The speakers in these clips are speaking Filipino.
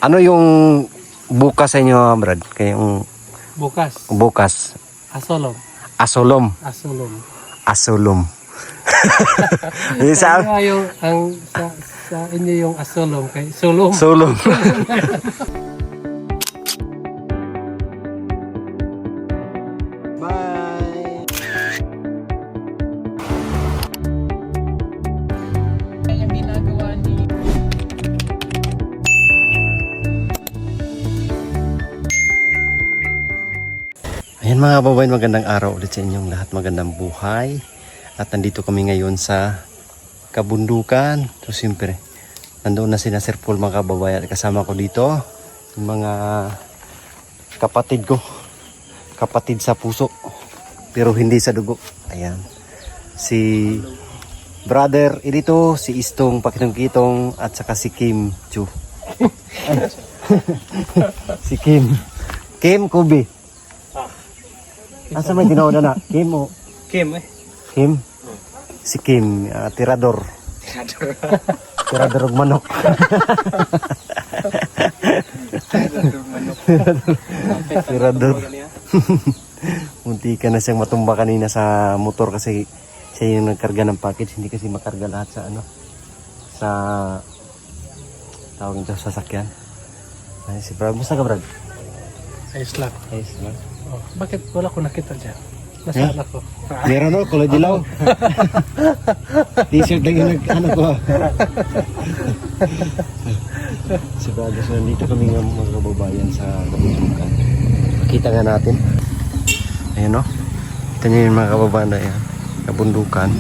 Ano yung bukas sa inyo, Brad? Kaya yung bukas. Asolom. Asolom. Asolom. Sa inyo sa inyo yung asolom kay solom. Solom. Bye. Yung ginagawa ni Ayan mga kababayan, magandang araw ulit sa inyong lahat. Magandang buhay. At nandito kami ngayon sa kabundukan. So siyempre, nandoon na sina Sir Paul mga kababayan. Kasama ko dito yung mga kapatid ko. Kapatid sa puso. Pero hindi sa dugo. Ayan. Si Brother Edito, si Istong Pakitong-Kitong at saka si Kim Chu. Si Kim. Kim Kubi. Asa may tinaoda na? Kim o? Kim Kim? Si Kim, tirador. Tirador og manok. Tirador. Munti ka na siyang matumba kanina sa motor kasi siya yung nagkarga ng package. Hindi kasi makarga lahat sa sa tawag nito, sasakyan. Ay, si Brad. Musta ka, Brad? Ayos lang. Ayos lang. Oh, bakit wala ko nakita dyan? Nasaan ako? Meron o, kulay dilaw. T-shirt lang yung ko. Si Brad, so nandito kami ng mga kababayan sa kabundukan. Kita nga natin. Ayun o. Kita nyo yung mga kababayan na yan. Kabundukan.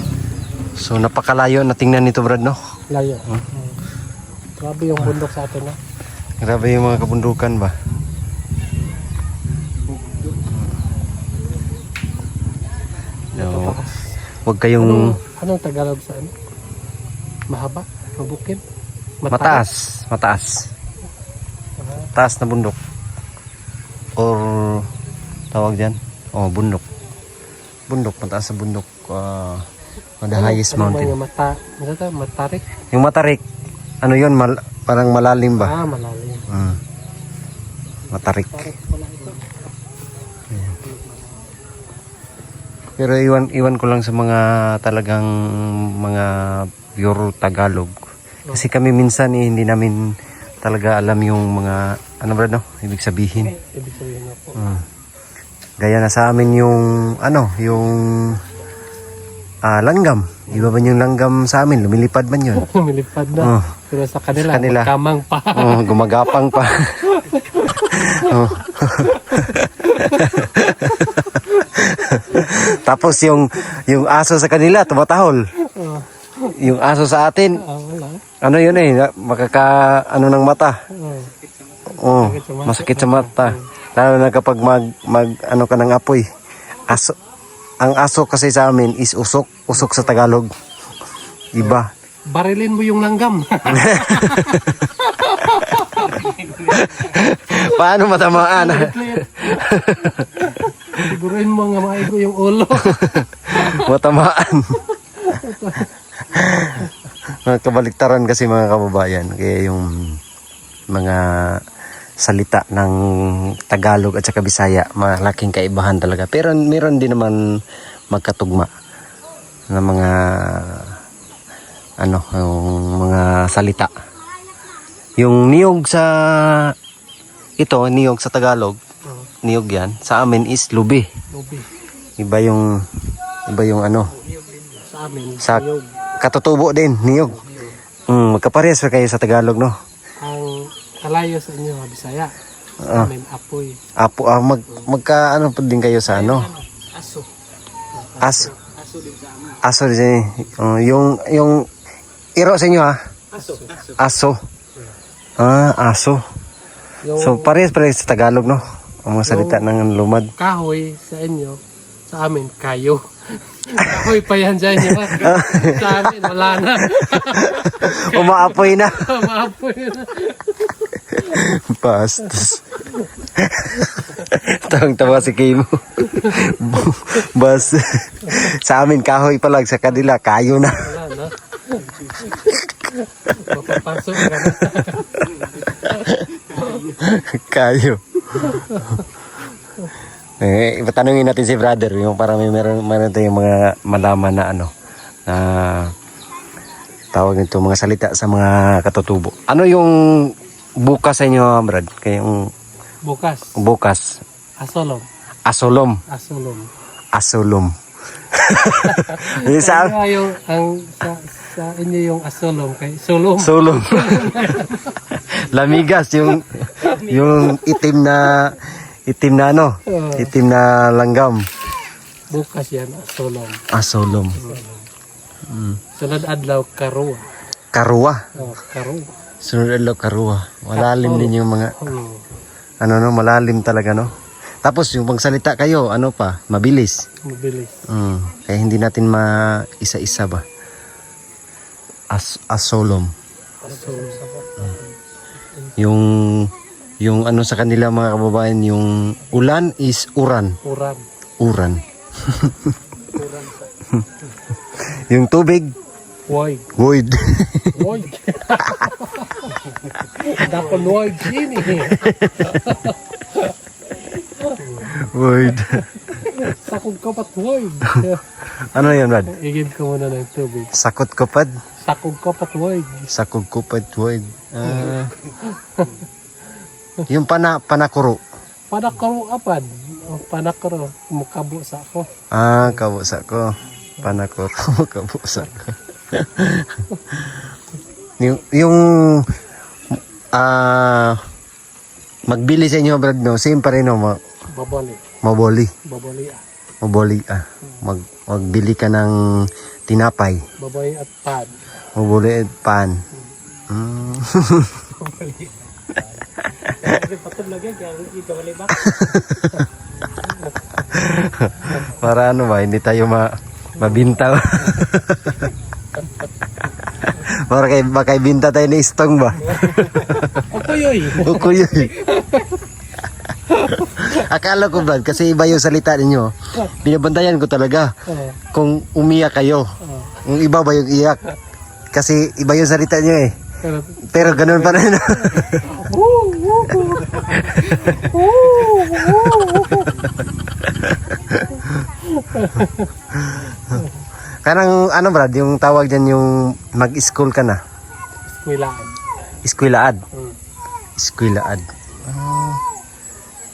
So napakalayo na tingnan nito, Brad, no? Layo. Grabe yung bundok sa atin, no? Grabe yung mga kabundukan ba? No. Huwag kayong Anong Tagalog sa ano? Mahaba? Mabukid? mataas. Taas na bundok. Or tawag dyan? Oh, bundok. Bundok, mataas na bundok. The highest mountain. Yung matarik? Yung matarik. Ano yun? Parang malalim ba? Malalim. Matarik. Matarik pala ito. Pero iwan ko lang sa mga talagang mga pure Tagalog. Kasi kami minsan hindi namin talaga alam yung mga ano ba no? Ibig sabihin. Ibig sabihin na po. Gaya na sa amin yung yung langgam. Iba ba yung langgam sa amin? Lumilipad man yun? Lumilipad na. Pero sa kanila kamang pa. Gumagapang pa. Tapos yung aso sa kanila tumatahol. Yung aso sa atin, Wala. ano yun ng mata. Masakit sa mata. Lalo na kapag mag ka ng apoy. Ang aso kasi sa amin is usok sa Tagalog. Iba. Barilin mo yung langgam. Paano matamaan? Siguruhin mo nga maigo yung ulo. Matamaan. Mga kabaliktaran kasi mga kababayan. Kaya yung mga salita ng Tagalog at saka Bisaya, malaking kaibahan talaga. Pero meron din naman magkatugma na mga yung mga salita. Yung niyog sa Tagalog, niyog yan. Sa amin is lubi. Iba yung Sa amin, sa niyog. katutubo din, niyog. Magkaparehas pa kayo sa Tagalog, no? Ang kalayo sa inyo, Bisaya. Sa amin, apoy. Magka po din kayo sa Aso. Aso. Aso din sa amin. Aso din. Yung iro sa inyo ha? Aso. Aso. So parehas sa Tagalog, no? Ang mga salita ng lumad. Kahoy sa inyo, sa amin, kayo. Kahoy pa yan sa inyo. Sa amin, wala na. Umaapoy na. Maapoy na. Bastos. Tawang-tawa si Kimo. Bas. Sa amin kahoy pa lang, sa kanila kayo na. Wala na. Mapapasok ka na. Kayo. Ipatanungin natin si brother yung para meron tayong mga malaman na ano na tawag nito mga salita sa mga katutubo. Ano yung bukas sa inyo, Brad? Kayong bukas. Asolom. Asolom. Asolom. Sa yung sa inyo yung asolom kay solom. Solom. Lamigas yung itim na ano? Itim na langgam. Bukas yan asolom. Asolom. Sunod adlaw karuwa. Karuwa. Karuwa. Sunod adlaw karuwa. Malalim din yung mga malalim talaga no. Tapos yung pagsalita kayo, ano pa, mabilis. Kaya hindi natin isa-isa ba. Asolom. Yung ano sa kanila mga kababayan, yung ulan is uran. Uran. Yung tubig, void. Void. Dapat void ini. Void. Sakog kapat void. Ano yun, Brad? Igib ko muna ng tubig. Sakot kopad? Sakog kapat void. Sakog kopad void. Yung panakuro. Panakuro apad. Panakuro. Mukabo sa ako. Kabo sa ko. Panakuro. Kabo sa ko. yung magbili sa inyo, Brad, no? Same pa rin, no? Maboli. Magbili ka ng tinapay. Baboy at pan. Maboli at pan. Para ano ba, hindi tayo mabinta. Para baka ibinta tayo na istong ba? Ukuyoy. Akala ko, Brad, kasi iba yung salita ninyo. Binabantayan ko talaga kung umiyak kayo. Yung iba ba yung iyak? Kasi iba yung salita niyo eh. Pero ganun pa rin. Kanang ano, Brad, yung tawag dyan yung mag-school ka na? Iskwilaad. Iskwilaad.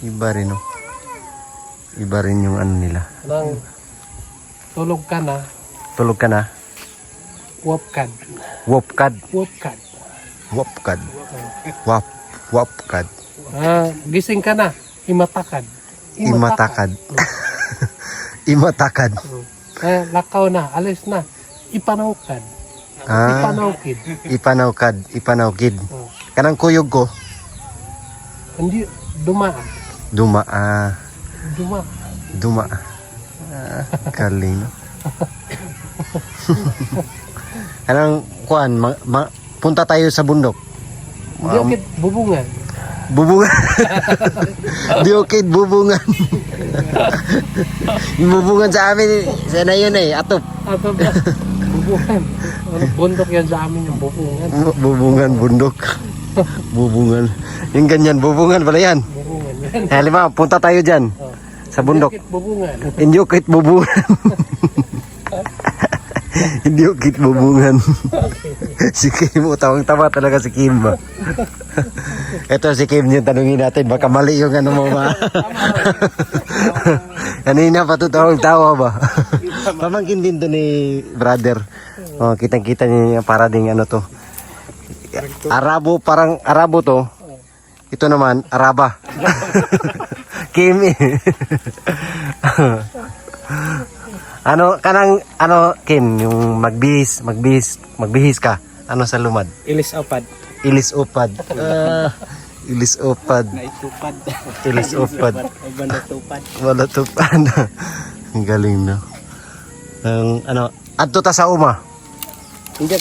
Iba rin, no? Iba rin yung ano nila. Tulog ka na. Tulog ka na? Wapkad. Wapkad. Gising ka na. Imatakad. Imatakad. Lakaw na. Alis na. Ipanawkad. Ipanawkid. Kanang kuyog ko? Hindi. Duma. Kaling. Anong kuan? Punta tayo sa bundok. Diokit bubungan. Diokit bubungan. Yung bubungan sa amin, sana yun eh, atop. Bubungan. Bundok yan sa amin yung bubungan. Bundok. Bubungan. Yung ganyan, bubungan pala yan. Halimbawa, punta tayo dyan. Sa bundok. Diokit bubungan. Diokit bubungan. Si Kim, tawang-tawa talaga si Kim ba? Ito si Kim yung tanungin natin, baka mali yung ano mo ba? Kanina pa tawang-tawa ba? Pamangkin din to ni brother. Kitang-kita niya para ding ano to. Arabo, parang Arabo to. Ito naman, Araba. Kim eh. Kim, yung magbihis ka. Ano sa lumad? Ilis opad. Ilis opad. Balatupad. Ang galing no. Adto ta sa uma. Hindi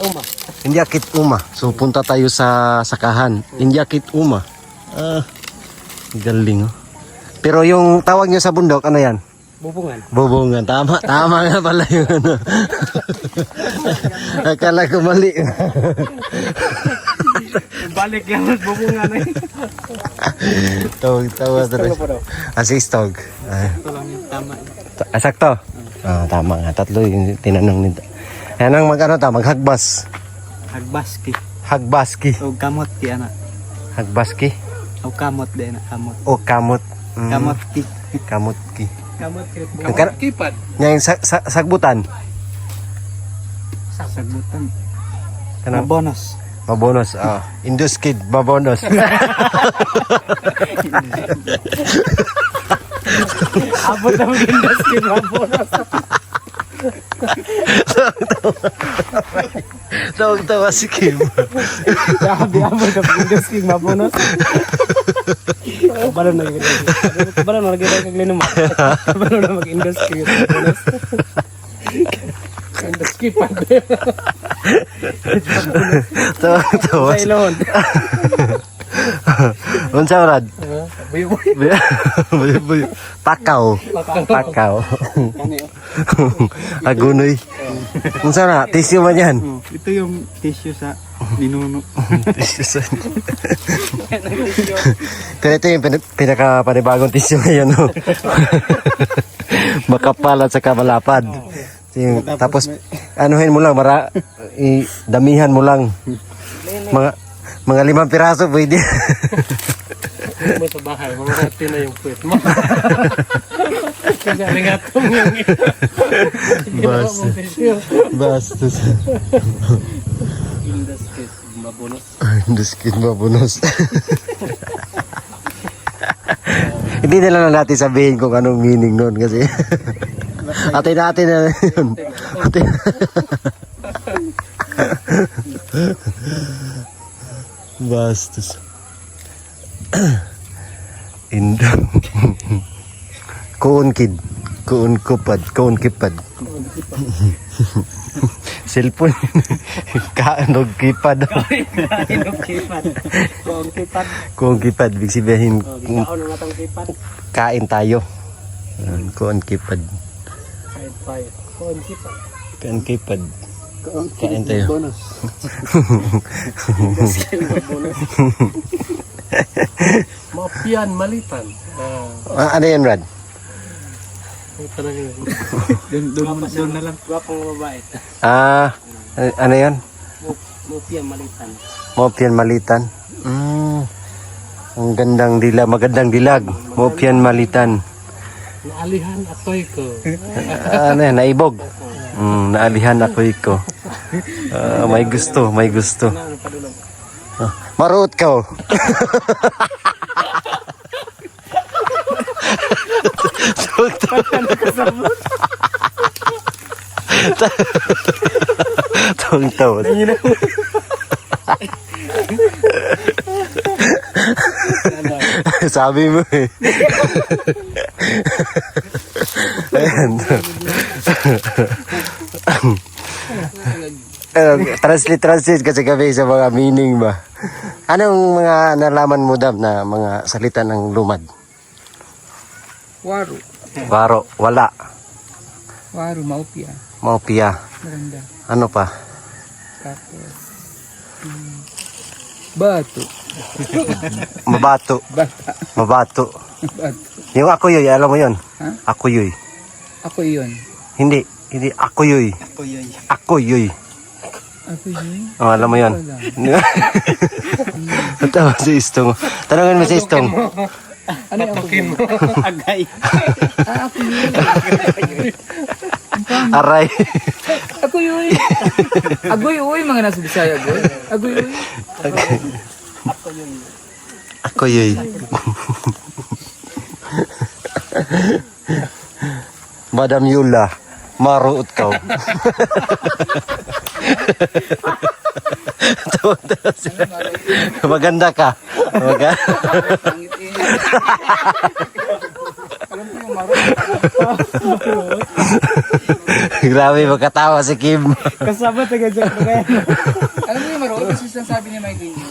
uma. Indiakit uma. So punta tayo sa sakahan. Indiakit uma. Galing oh. Pero yung tawag niyo sa bundok, ano yan? Bubungan. Tama nga pala yung ano. Akala ko mali. Balik yan, bubunga na yun. Tawa talaga. Si Stog. Ito lang yung tama. Sakto? Tama nga. Tatlo yung tinanong nito. Yan ang maghagbas. Hagbaski. Hagbaski. O kamot ti anak. Hagbaski. O kamot din, kamot. O kamot. Kamot ti. Kamot ki. Kamot ti. Kamot kipad. Yang sagbutan. Sagutan. Ano? Bonus. Mabonos. Indus kid, mabonos. Abot ang industry na bonus. Tawa si Kim. Sabi abot ang industry na bonus. Balo na lagi kag mo. Balo na mag-industry na bonus. Ang kipad. Tawa. Sa ilon. Unsa rad? Buyo-buyo. Takaw. Kani. Agunoy. Unsa na? Tissue man yan. Ito yung tissue sa ninuno. Pero ito yung pinaka-panibagong tissue ngayon. No? Makapal at saka malapad. Tapos, anuhin mo lang, damihan mo lang. Mga 5 piraso pwede. Mo sa bahay, mamahati na yung puwet mo. Kasi arigatong yung Bastos. Industry mabonos. Induskin mabunos. Hindi na lang natin sabihin kung anong meaning nun kasi atin na yun. Bastos. Indo. Kuon kipad. Cellphone. Kaanog kipad. Kuon kipad. Big sabihin, Kaon na natang kipat. kain tayo. Kuon kipad. Kain kipad. Kain tayo. Bonus. Mapian, malitan. Ano yan, Rad? Talaga yun. Doon na lang. Gwapong babae. Ano yan? Mupian malitan. Mopian malitan. Ang magandang dilag. Mopian malitan. Naalihan atoy ko. Ano yan, naibog. Naalihan ako iko. May gusto. Maruot ka oh. Tawag. Sabi mo eh. Ayan. Translate kasi kami sa mga meaning ba. Anong mga nalaman mo Dab na mga salita ng lumad? Waro. Waro, wala. Waro, maupia. Maupia. Maganda. Ano pa? Tapos, bato. Mabato. Bata. Mabato. Bato. Yung akuyoy, alam mo yun? Ha? Akuyoy. Ako yun. Hindi akuyoy. Akuyoy. Ako yun. Oh, alam mo yun. Tawa si Istong. Tanungin mo si Istong. Ano yung ako yun? Agay. Ako yun. Aray. Ako yun. Agoy, uy, mga nasa Bisaya, agoy. Agoy, uy. Akuyoy. Madam Yula, maruot ka. Maganda ka. Grabe, magkatawa si Kim. Kasama taga dyan pa kaya. Alam mo yung maroon kasi sabi niya may ganyan.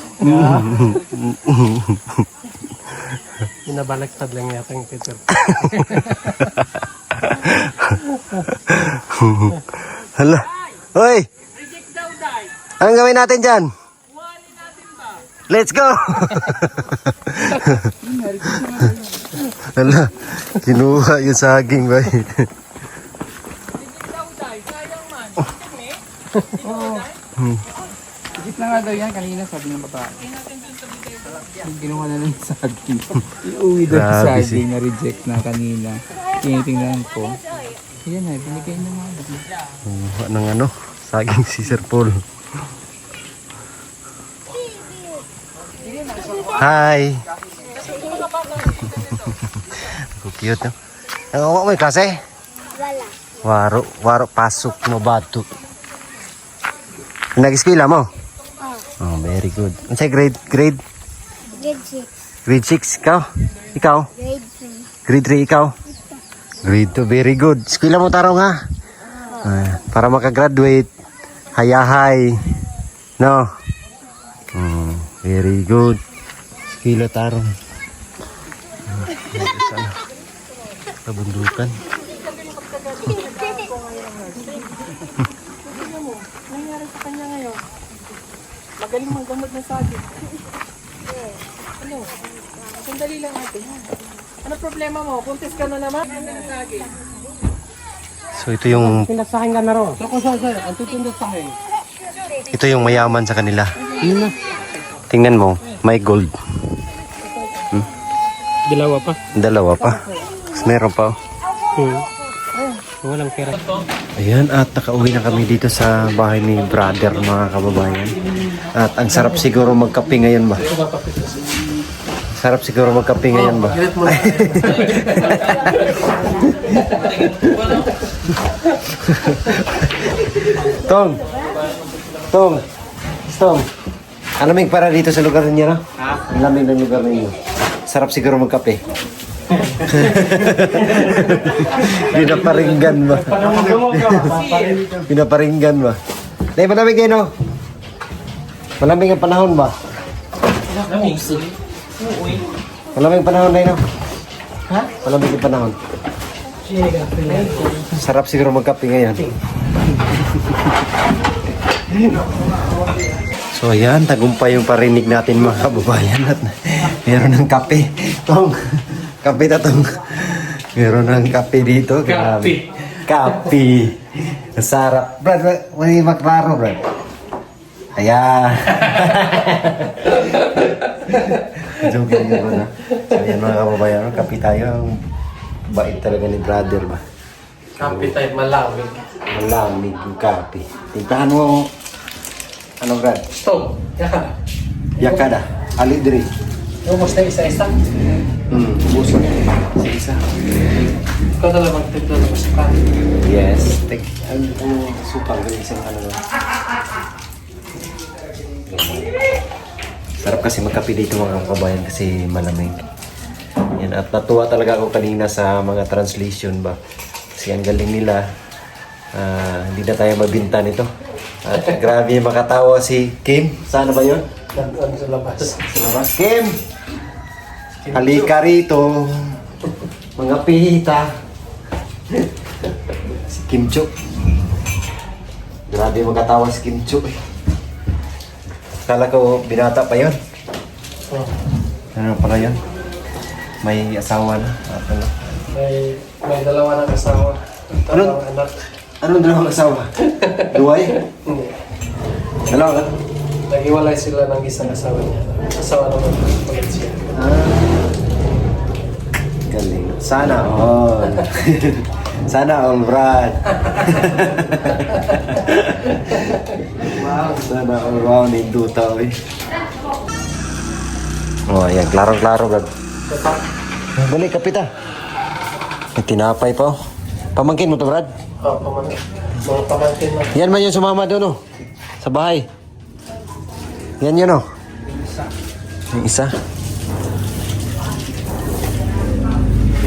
Binabaliktad lang yata yung Peter. Hala. Hoy! Anong gawin natin dyan? Let's go! Hala, kinuha yung saging ba? Isip na nga daw yan kanina, sabi ng babae. Ginawa na lang yung saging. Iuwi daw yung Grabe saging na reject na kanina. Tinitingnan ko. Ayan na, binigay na nga. Kumuha ng ano, saging si Sir Paul. Hi! Ang cute, no? Ano mo kasi? Wala. Waro pasok mo bato. Nag-eskwela mo? Oh, very good. Ano sa'yo grade? Grade 6. Grade 6, ikaw? Ikaw? Grade Grade 3, ikaw? Grade 2, very good. Eskwela mo tarong ha? Para makagraduate. Hayahay. No? Very good. Eskwela tarong. Sana. Kabundukan. Nangyari sa kanya ngayon. Magaling manggamot ng saging. Ano? Sandali lang natin. Ano problema mo? Puntis ka na naman? Saging. So ito yung Pinasahin ka na ro. Ako sir, ang tutundas sa akin. ito yung mayaman sa kanila. Tingnan mo, may gold. Dilawa pa. Dalawa pa. Tapos meron pa. Walang pera. Ayan, at nakauwi na kami dito sa bahay ni brother, mga kababayan. At ang sarap siguro magkape ngayon ba? Sarap siguro magkape ngayon ba? Tong! Tong! Tong! Ang lamig para dito sa lugar ninyo, no? Ang lamig ng lugar ninyo. Sarap siguro magkape. Pinaparinggan ba? Pinaparinggan ba? Dahil malamig kayo, no? Malamig ang panahon ba? Malamig ang panahon na yun, no? Ha? Malamig ang panahon. Sarap siguro magkape ngayon. So ayan, tagumpay yung parinig natin mga kababayan at meron ng kape. Tong, kape na tong. Meron ng kape dito. Kape. Kape. Sarap. Brad, may maklaro, Brad. Ayan. Joke lang yun, na. So ayan mga kababayan, kape tayo. Ang bait talaga ni brother ba? Kape type malamig. Malamig yung kape. Tingnan mo. Ano, Brad? Stop. Yaka. Yakada. Ali diri. Ubus na isa-isa. Buso. Isa. Ikaw na lang magtipla ng masuka. Yes. Ang supang ng isang ano. Sarap kasi magkape dito mga kabayan kasi malamig. Yan, at natuwa talaga ako kanina sa mga translation ba. Kasi ang galing nila. Hindi na tayo mabinta nito. At grabe makatawa si Kim. Saan ba yun? Ano sa labas? Sa labas. Kim! Halika rito. Mga pihita. Si Kim Chuk. Grabe makatawa si Kim Chuk eh. Kala ko binata pa yun. Oh, Ano pala yun? May asawa na. At ano? may dalawa ng asawa. Dalawang anak. Anong dalawang asawa? Duway? Hindi. Dalawa ka? Nag-iwalay sila ng isang asawa niya. Asawa naman ulit siya. Galing. Sana all. Sana all, Brad. Sana all. Wow, ninduta eh. Oh, ayan. Klaro-klaro, Brad. Balik, kapita. May tinapay pa. Pamangkin mo to, Brad? Oh, pamangkin. Mga pamangkin na. Yan man yung sumama doon, oh. Sa bahay. Yan yun, oh. Yung isa.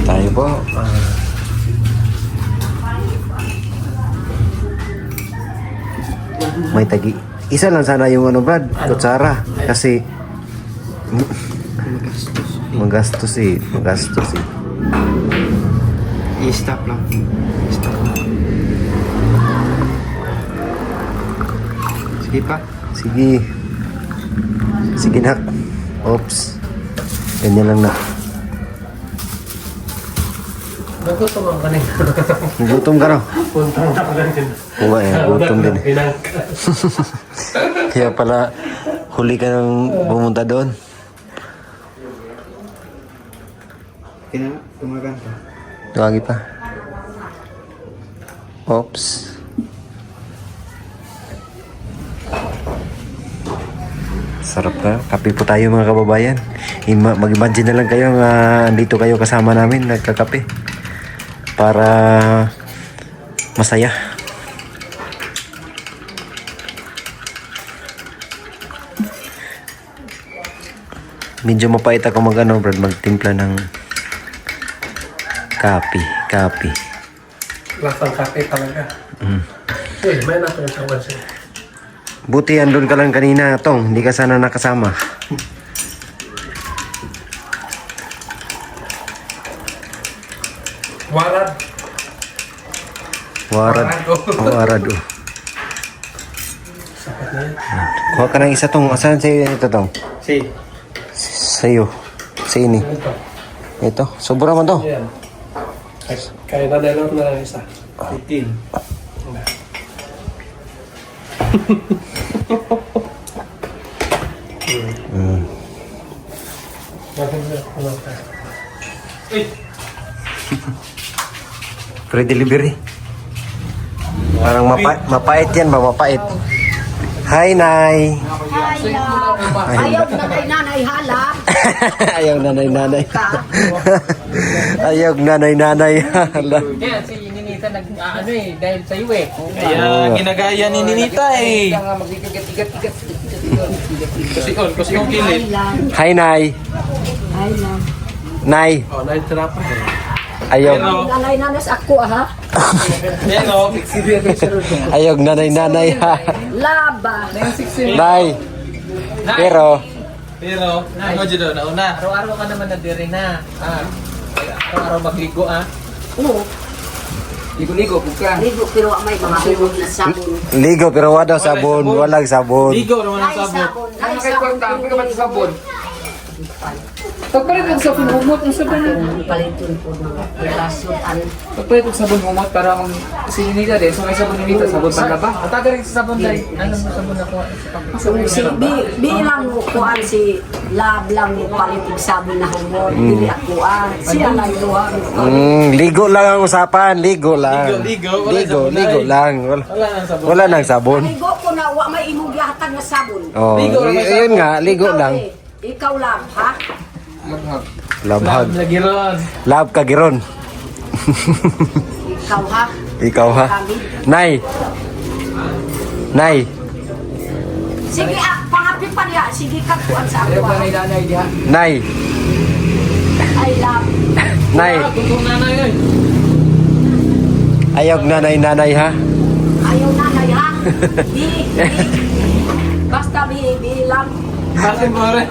Tayo po. May tagi. Isa lang sana yung ano, Brad. Kutsara. Kasi magastos eh. Magastos eh. I-stop lang. I-stop lang. Sige pa. Sige. Sige na. Oops. Ganyan lang na. Nagutom ang kanina. Gutom ka na. Puntang na pala din. Oo eh, gutom din. Kaya pala huli ka nang pumunta doon. Tumagan ka. Tuwagi pa. Oops. Sarap na. Kape po tayo mga kababayan. Mag-imagine na lang kayo nga andito kayo kasama namin nagkakape. Para masaya. Medyo mapait ako Brad, magtimpla ng kape. Lasang kape talaga. Uy, may natin sa wansi. Buti andun ka lang kanina, Tong. Hindi ka sana nakasama. Warad. Warad. Sapat na yan. Kuha ka ng isa, Tong. Asan sa'yo ito, Tong? Si. Sa'yo. Sa ini. Ito. Ito. Sobra man to. Ayan. Kaya na dalawat na lang isa. 18. Free delivery. Parang mapait yan ba? Mapait. Hi, Nay. Ayaw na kay nanay halap. Ayaw nanay-nanay. Ayaw nanay-nanay. Kaya si Ninita nag-ano dahil sa iyo eh. Kaya ginagaya ni Ninita eh. Kaya nga mag-igat-igat. Kasi yung kilit. Hi, Nay. Ay na. Nay. Oh, naitrapa eh. Ayaw. Nanay nanas ako ha. Pero, Ayaw nanay-nanay. Laba. Nay. Pero, ano dyan doon? Nauna. Araw-araw ka naman nadiri na. Araw-araw magligo Oo. Ligo-ligo, buka. Ligo pero may mga hulog na sabon. ligo pero wala sabon. Walang sabon. Ligo naman ang Ay sabon. sabon. Ay sabon. Ano ka ba sa sabon? Pagpalit ng sabon humot, ang sabon Paliton po mga pirasutan. Pagpalit ng sabon humot para ang si Ninita din. So may sabon Ninita, sabon panlaba. Matagal rin sa sabon dahil. Anong sabon ako? So si bilang mo kuan si lab lang ni palitig sabon na humor. Dili ako siya lang duha. Ligo lang ang usapan. Ligo lang. Ligo lang. Wala nang sabon. Ligo ko na wa may imong gihatag na sabon. Oh, yun nga. Ligo Ikaw, lang. Ikaw lang ha. Labhag. Lagiron. Lab ka giron. Ikaw ha. Ikaw ha. Kami. Nay. Nay. Sige pangapi pa niya. Sige kagkuan sa ako. nanay diha. Nay. I love. Nay. Tutong nanay yun. Ayaw nanay-nanay ha. Ayaw nanay ha. Bi. Basta bi lang. Kasi mo rin.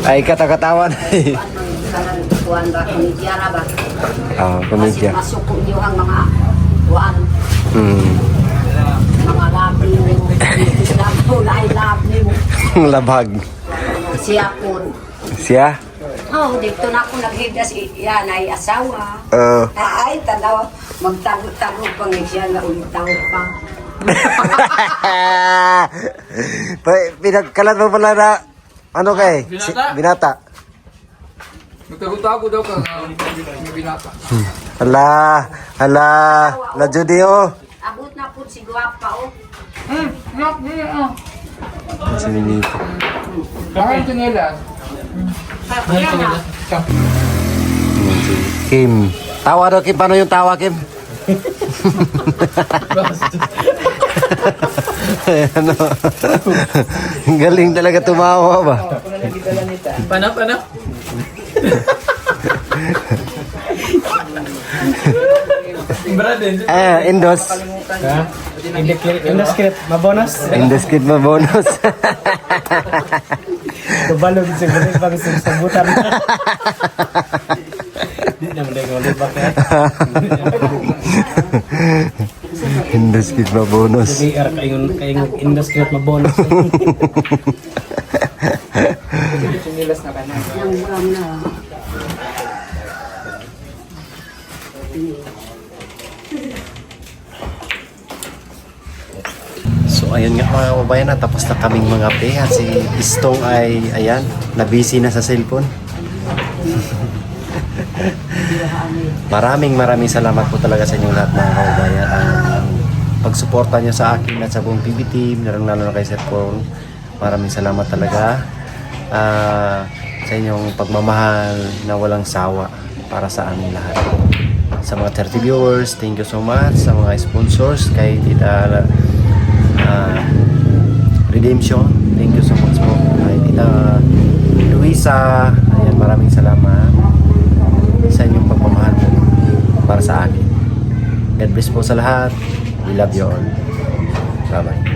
Ay katakatawan. Kuan ba komedya na ba? Komedya. Masukong niyo ang mga kuan. Mga labi mo. Labo na I love mo. Labhag. Siya po. Siya? Oh, dito na ako naghigdas yan ay asawa. Ay, tanaw. Magtago-tago pa nga siya na ulitaw pa. Pinagkalat mo pala na ano kay? Binata. Magtago-tago daw ka. May binata. Hala, la Judy oh. Abot na po si Guapa oh. Si Ninita. Bakit ito nila? Kim. Tawa daw Kim, paano yung tawa Kim? Ano? Galing talaga tumawa ba? Panap. Indos. Indeskrit, mabonus. Indeskit mo bonus. Kabalo sa balik pag sabutan. Di naman dahil ulit ba kaya? Indeskit mo bonus. Hindi, kayong indeskrit mabonus. Chinilas na kanya. Nang buram na. So ayun nga mga kababayan, na tapos na kaming mga peha. Si Istong ay ayan, na-busy na sa cellphone. Maraming salamat po talaga sa inyong lahat mga kababayan. Ang pagsuporta nyo sa akin at sa buong PB team, lalo na kay Sir Paul. Maraming salamat talaga sa inyong pagmamahal na walang sawa para sa aming lahat. Sa mga 30 viewers, thank you so much. Sa mga sponsors, kay Tita Redemption, thank you so much po. Kay Tita Luisa, ayan, maraming salamat sa inyong pagmamahal po para sa akin. God bless po sa lahat. We love you all. Bye-bye.